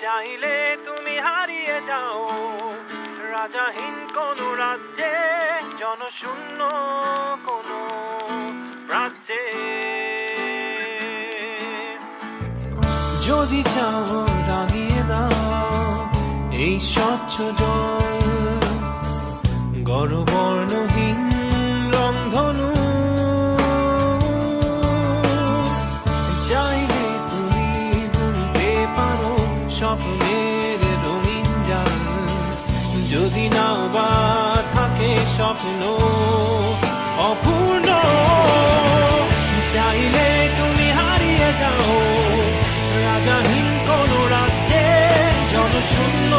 চাইলে তুমি হারিয়ে যাও রাজাহীন কোন রাজ্যে, জনশূন্য কোন রাজ্যে। যদি চাও রাঙিয়ে দাও এই স্বচ্ছ জল, গর্বর্ণহীন রংধনু। চাইলে তুমি বুনতে পারো স্বপ্নের রঙিন জাল, যদি না বা থাকে স্বপ্ন অপূর্ণ। চাইলে তুমি হারিয়ে যাও রাজাহীন কোন রাজ্যে, জনশূন্য